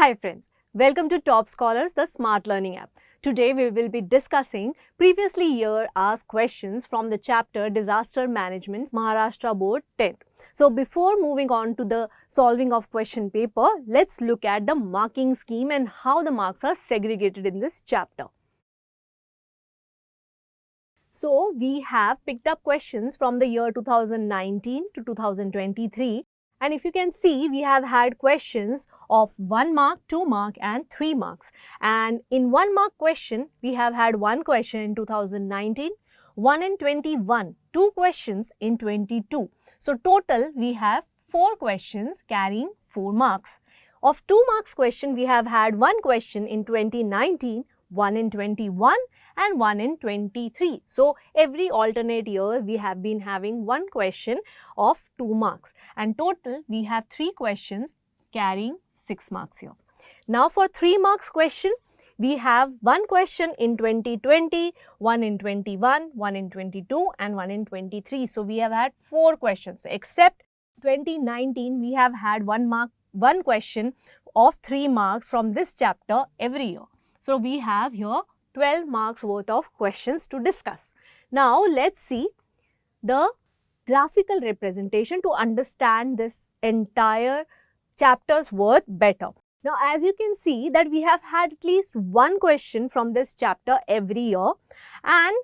Hi friends, welcome to Top Scholars, the Smart Learning app. Today we will be discussing previously year asked questions from the chapter Disaster Management, Maharashtra Board 10th. So before moving on to the solving of question paper, let's look at the marking scheme and how the marks are segregated in this chapter. So we have picked up questions from the year 2019 to 2023. And if you can see, we have had questions of 1 mark, 2 mark and 3 marks. And in 1 mark question, we have had 1 question in 2019, 1 in 21, 2 questions in 22. So total, we have 4 questions carrying 4 marks. Of 2 marks question, we have had 1 question in 2019, 1 in 21 and 1 in 23. So every alternate year we have been having 1 question of 2 marks and total we have 3 questions carrying 6 marks here. Now for 3 marks question, we have 1 question in 2020, 1 in 21, 1 in 22 and 1 in 23. So we have had 4 questions, except 2019 we have had 1 question of 3 marks from this chapter every year. So we have here 12 marks worth of questions to discuss. Now let's see the graphical representation to understand this entire chapter's worth better. Now as you can see that we have had at least 1 question from this chapter every year, and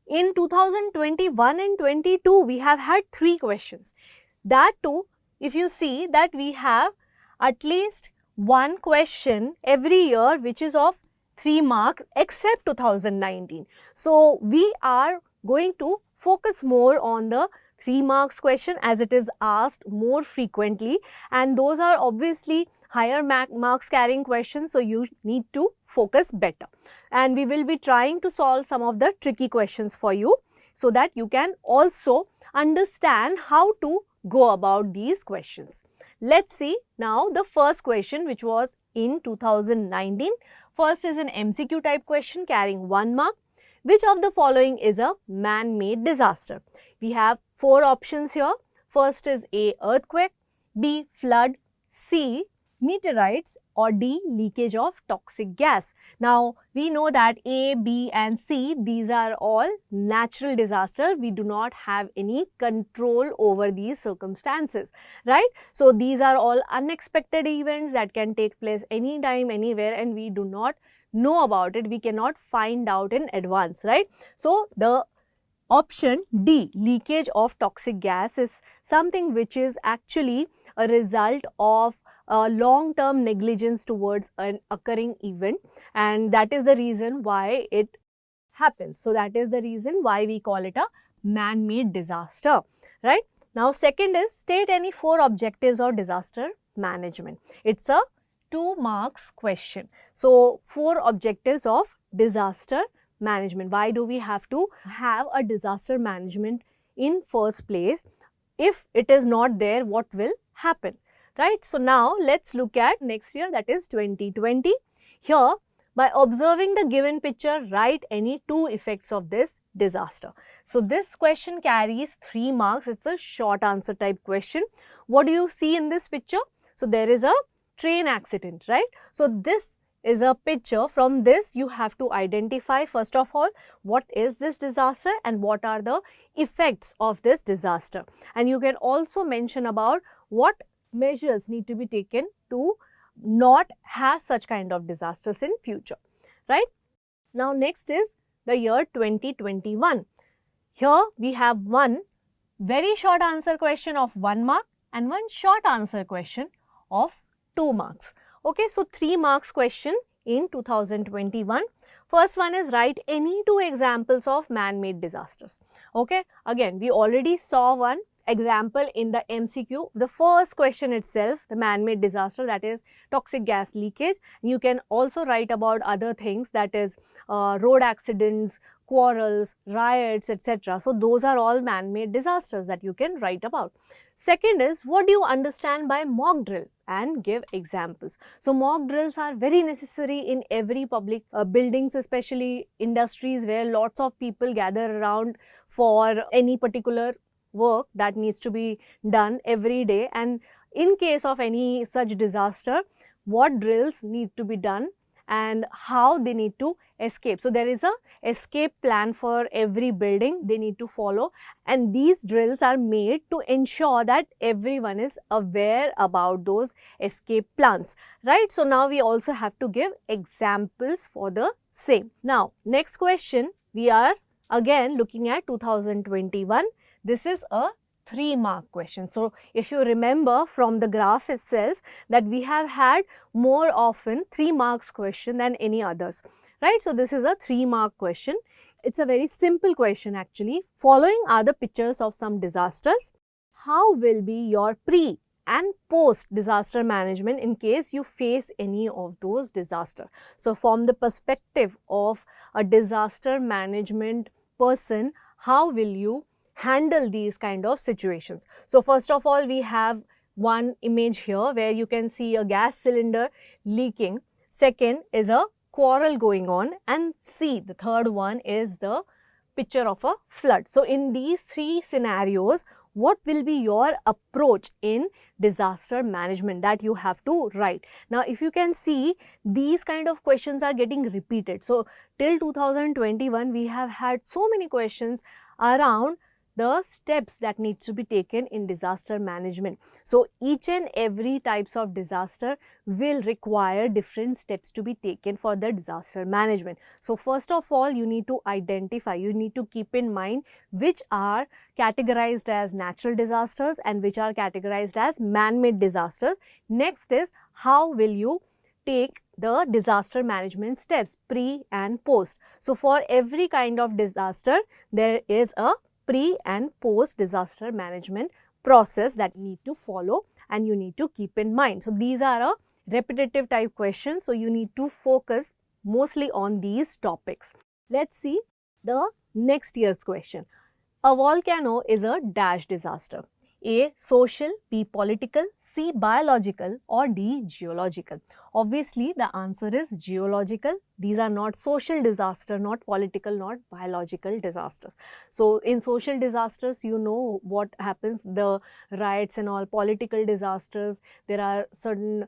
in 2021 and 22 we have had 3 questions. That too, if you see that we have at least 1 question every year which is of 3 marks except 2019. So we are going to focus more on the 3 marks question as it is asked more frequently, and those are obviously higher marks carrying questions, so you need to focus better. And we will be trying to solve some of the tricky questions for you so that you can also understand how to go about these questions. Let's see now the first question, which was in 2019. First is an MCQ type question carrying 1 mark. Which of the following is a man-made disaster? We have 4 options here. First is A, earthquake, B, flood, C, meteorites, or D, leakage of toxic gas. Now we know that A, B and C, these are all natural disasters. We do not have any control over these circumstances, right? So these are all unexpected events that can take place anytime, anywhere, and we do not know about it. We cannot find out in advance, right? So the option D, leakage of toxic gas, is something which is actually a result of long-term negligence towards an occurring event, and that is the reason why it happens. So that is the reason why we call it a man-made disaster, right? Now second is state any 4 objectives of disaster management. It's a 2 marks question. So 4 objectives of disaster management. Why do we have to have a disaster management in first place? If it is not there, what will happen? Right. So now let's look at next year, that is 2020. Here, by observing the given picture, write any 2 effects of this disaster. So this question carries 3 marks. It's a short answer type question. What do you see in this picture? So there is a train accident, right? So this is a picture. From this you have to identify first of all what is this disaster and what are the effects of this disaster. And you can also mention about what measures need to be taken to not have such kind of disasters in future, right? Now next is the year 2021. Here we have 1 very short answer question of 1 mark and 1 short answer question of 2 marks. Okay, so 3 marks question in 2021. First one is write any 2 examples of man-made disasters. Okay, again we already saw 1 example in the MCQ, the first question itself, the man-made disaster, that is toxic gas leakage. You can also write about other things, that is road accidents, quarrels, riots, etc. So those are all man-made disasters that you can write about. Second is, what do you understand by mock drill, and give examples. So mock drills are very necessary in every public buildings, especially industries where lots of people gather around for any particular work that needs to be done every day, and in case of any such disaster, what drills need to be done and how they need to escape. So there is a escape plan for every building they need to follow, and these drills are made to ensure that everyone is aware about those escape plans, right? So now we also have to give examples for the same. Now next question, we are again looking at 2021. This is a 3-mark question. So if you remember from the graph itself that we have had more often 3 marks question than any others, right? So this is a 3-mark question. It's a very simple question actually. Following are the pictures of some disasters. How will be your pre and post disaster management in case you face any of those disasters? So from the perspective of a disaster management person, how will you handle these kind of situations? So first of all, we have one image here where you can see a gas cylinder leaking. Second is a quarrel going on, and C, the third one is the picture of a flood. So in these 3 scenarios, what will be your approach in disaster management that you have to write? Now if you can see, these kind of questions are getting repeated. So till 2021 we have had so many questions around the steps that need to be taken in disaster management. So each and every types of disaster will require different steps to be taken for the disaster management. So first of all, you need to identify, you need to keep in mind which are categorized as natural disasters and which are categorized as man-made disasters. Next is, how will you take the disaster management steps pre and post? So for every kind of disaster, there is a pre and post disaster management process that you need to follow and you need to keep in mind. So these are a repetitive type questions, so you need to focus mostly on these topics. Let's see the next year's question. A volcano is a dash disaster. A, social, B, political, C, biological, or D, geological. Obviously, the answer is geological. These are not social disaster, not political, not biological disasters. So in social disasters, you know what happens, the riots and all. Political disasters, there are certain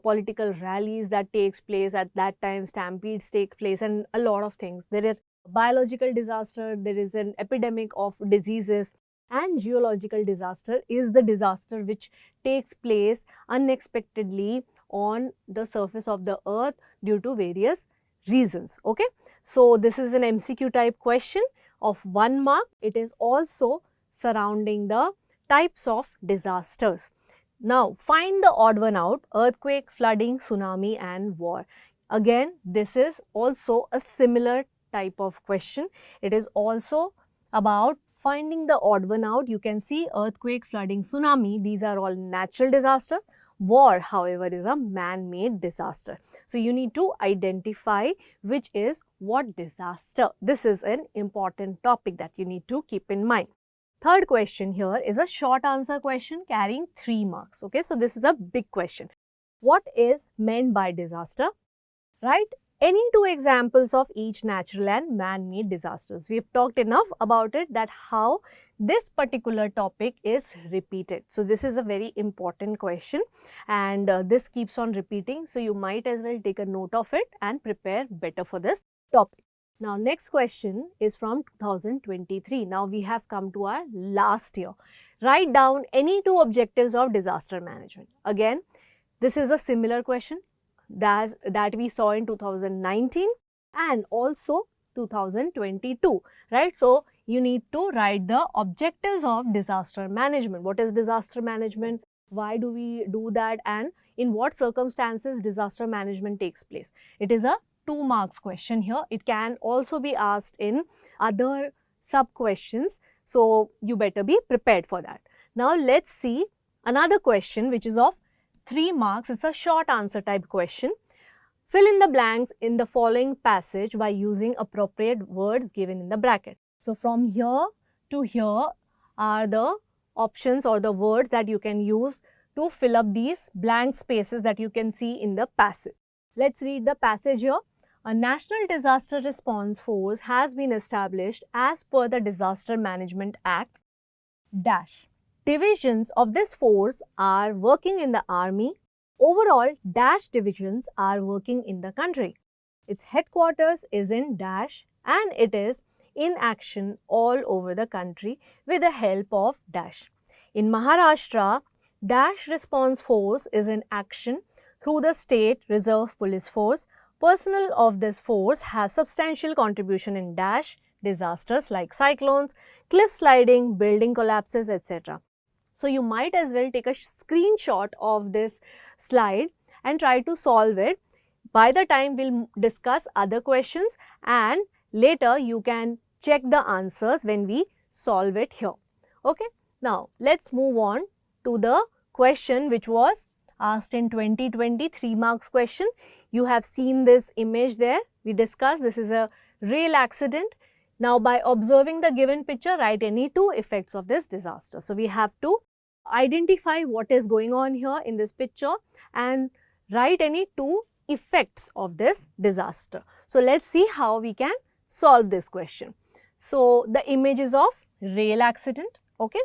political rallies that takes place at that time, stampedes take place, and a lot of things. There is biological disaster, there is an epidemic of diseases. And geological disaster is the disaster which takes place unexpectedly on the surface of the earth due to various reasons. Okay, so this is an MCQ type question of 1 mark. It is also surrounding the types of disasters. Now find the odd one out: earthquake, flooding, tsunami and war. Again, this is also a similar type of question. It is also about finding the odd one out. You can see earthquake, flooding, tsunami, these are all natural disasters. War, however, is a man-made disaster. So you need to identify which is what disaster. This is an important topic that you need to keep in mind. Third question here is a short answer question carrying 3 marks. Okay, so this is a big question. What is meant by disaster? Right? Any 2 examples of each natural and man-made disasters. We have talked enough about it, that how this particular topic is repeated. So this is a very important question, and this keeps on repeating. So you might as well take a note of it and prepare better for this topic. Now next question is from 2023. Now we have come to our last year. Write down any 2 objectives of disaster management. Again, this is a similar question that we saw in 2019 and also 2022, right? So you need to write the objectives of disaster management. What is disaster management? Why do we do that? And in what circumstances disaster management takes place? It is a 2 marks question here. It can also be asked in other sub questions, so you better be prepared for that. Now let's see another question which is of 3 marks. It's a short answer type question. Fill in the blanks in the following passage by using appropriate words given in the bracket. So from here to here are the options or the words that you can use to fill up these blank spaces that you can see in the passage. Let's read the passage here. A National Disaster Response Force has been established as per the Disaster Management Act dash. Divisions of this force are working in the army, Overall, dash divisions are working in the country. Its headquarters is in dash and it is in action all over the country with the help of dash. In Maharashtra, Dash Response Force is in action through the State Reserve Police Force. Personnel of this force have substantial contribution in dash disasters like cyclones, cliff sliding, building collapses, etc. So you might as well take a screenshot of this slide and try to solve it. By the time we'll discuss other questions, and later you can check the answers when we solve it here. Okay. Now let's move on to the question which was asked in 2020 3 marks question. You have seen this image there. We discussed this is a rail accident. Now by observing the given picture, write any 2 effects of this disaster. So we have to identify what is going on here in this picture and write any 2 effects of this disaster. So let's see how we can solve this question. So the image is of rail accident. Okay.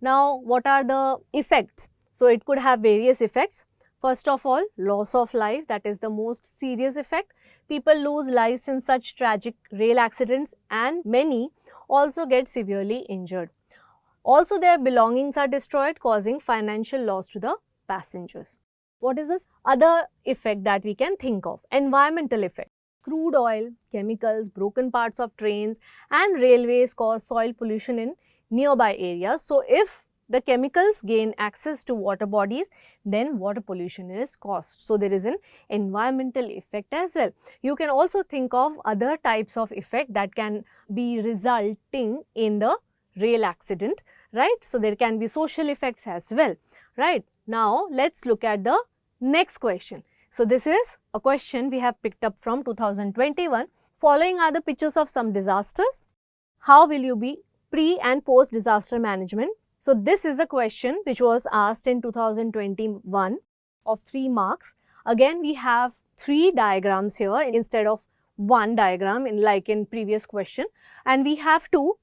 Now what are the effects? So it could have various effects. First of all, loss of life, that is the most serious effect. People lose lives in such tragic rail accidents and many also get severely injured. Also, their belongings are destroyed, causing financial loss to the passengers. What is this other effect that we can think of? Environmental effect. Crude oil, chemicals, broken parts of trains and railways cause soil pollution in nearby areas. So, if the chemicals gain access to water bodies, then water pollution is caused. So, there is an environmental effect as well. You can also think of other types of effect that can be resulting in the rail accident, right? So, there can be social effects as well, right? Now, let's look at the next question. So, this is a question we have picked up from 2021. Following are the pictures of some disasters. How will you be pre and post disaster management? So, this is a question which was asked in 2021 of 3 marks. Again, we have 3 diagrams here instead of 1 diagram like in previous question, and we have to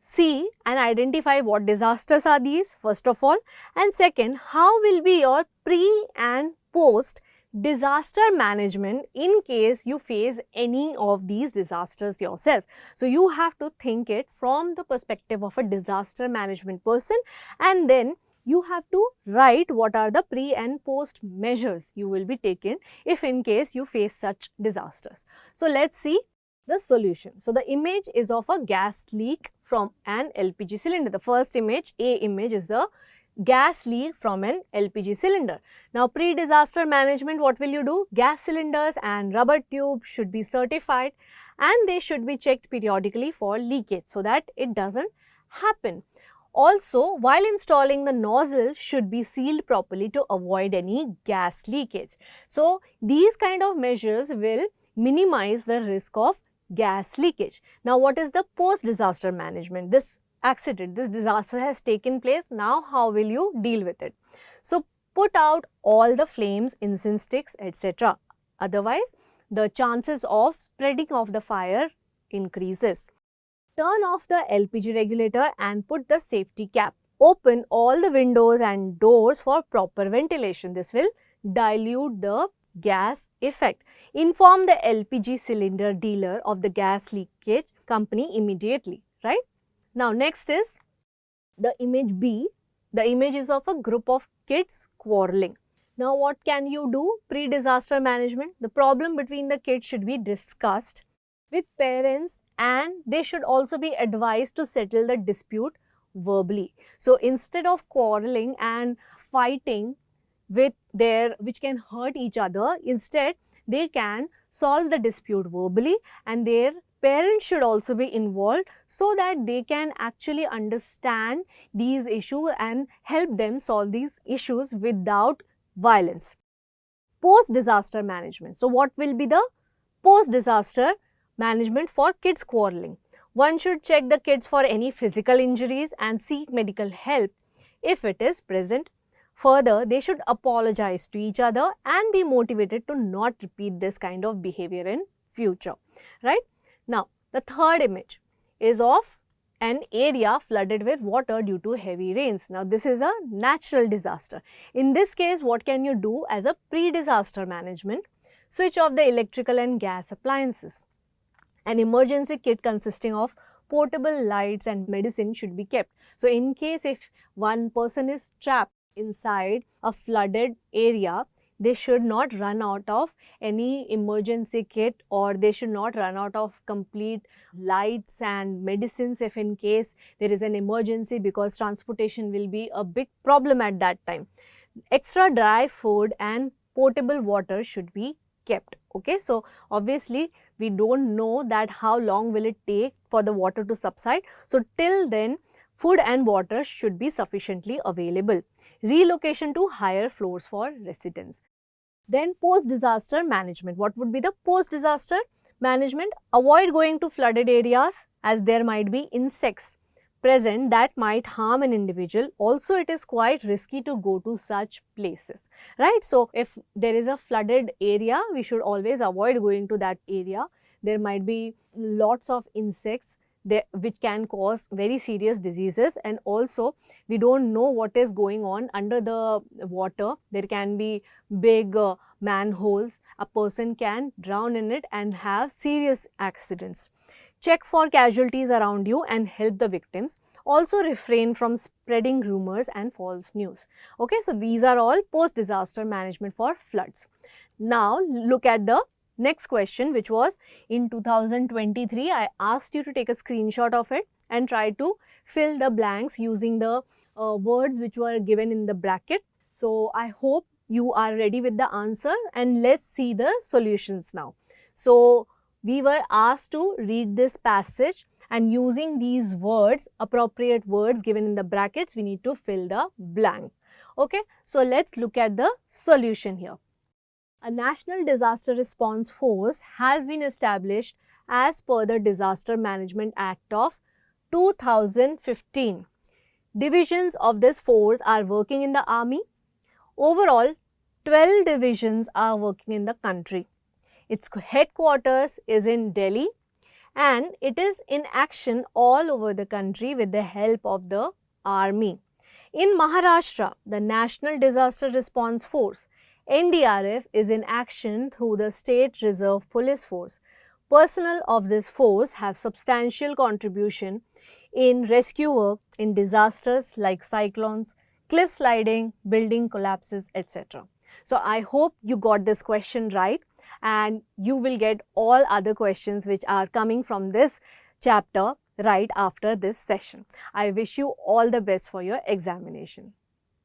see and identify what disasters are these first of all, and second, how will be your pre and post disaster management in case you face any of these disasters yourself. So, you have to think it from the perspective of a disaster management person, and then you have to write what are the pre and post measures you will be taken if in case you face such disasters. So, let's see the solution. So, the image is of a gas leak from an LPG cylinder. The first image, A image, is the gas leak from an LPG cylinder. Now, pre-disaster management, what will you do? Gas cylinders and rubber tubes should be certified and they should be checked periodically for leakage so that it doesn't happen. Also, while installing the nozzle should be sealed properly to avoid any gas leakage. So, these kind of measures will minimize the risk of gas leakage. Now, what is the post-disaster management? This accident, this disaster has taken place. Now, how will you deal with it? So, put out all the flames, incense sticks, etc. Otherwise, the chances of spreading of the fire increases. Turn off the LPG regulator and put the safety cap. Open all the windows and doors for proper ventilation. This will dilute the gas effect. Inform the LPG cylinder dealer of the gas leakage company immediately, right? Now, next is the image B. The image is of a group of kids quarreling. Now, what can you do? Pre-disaster management. The problem between the kids should be discussed with parents and they should also be advised to settle the dispute verbally. So, instead of quarreling and fighting with which can hurt each other, instead they can solve the dispute verbally and their parents should also be involved so that they can actually understand these issues and help them solve these issues without violence. Post-disaster management. So, what will be the post-disaster management for kids quarreling? One should check the kids for any physical injuries and seek medical help if it is present. Further, they should apologize to each other and be motivated to not repeat this kind of behavior in future, right? Now, the third image is of an area flooded with water due to heavy rains. Now, this is a natural disaster. In this case, what can you do as a pre-disaster management? Switch off the electrical and gas appliances. An emergency kit consisting of portable lights and medicine should be kept. So, in case if one person is trapped inside a flooded area, they should not run out of any emergency kit, or they should not run out of complete lights and medicines if in case there is an emergency, because transportation will be a big problem at that time. Extra dry food and potable water should be kept. Okay, so obviously we don't know that how long will it take for the water to subside. So till then, food and water should be sufficiently available. Relocation to higher floors for residents. Then post-disaster management. What would be the post-disaster management? Avoid going to flooded areas, as there might be insects present that might harm an individual. Also, it is quite risky to go to such places, right? So, if there is a flooded area, we should always avoid going to that area. There might be lots of insects there, which can cause very serious diseases, and also we don't know what is going on under the water. There can be big manholes. A person can drown in it and have serious accidents. Check for casualties around you and help the victims. Also refrain from spreading rumors and false news. Okay, so these are all post-disaster management for floods. Now look at the next question, which was in 2023. I asked you to take a screenshot of it and try to fill the blanks using the words which were given in the bracket. So I hope you are ready with the answer, and let's see the solutions now. So we were asked to read this passage, and using these words, appropriate words given in the brackets, we need to fill the blank. Okay, so let's look at the solution here. A National Disaster Response Force has been established as per the Disaster Management Act of 2015. Divisions of this force are working in the army. Overall, 12 divisions are working in the country. Its headquarters is in Delhi, and it is in action all over the country with the help of the army. In Maharashtra, the National Disaster Response Force, NDRF, is in action through the State Reserve Police Force. Personnel of this force have substantial contribution in rescue work in disasters like cyclones, cliff sliding, building collapses, etc. So I hope you got this question right, and you will get all other questions which are coming from this chapter right after this session. I wish you all the best for your examination.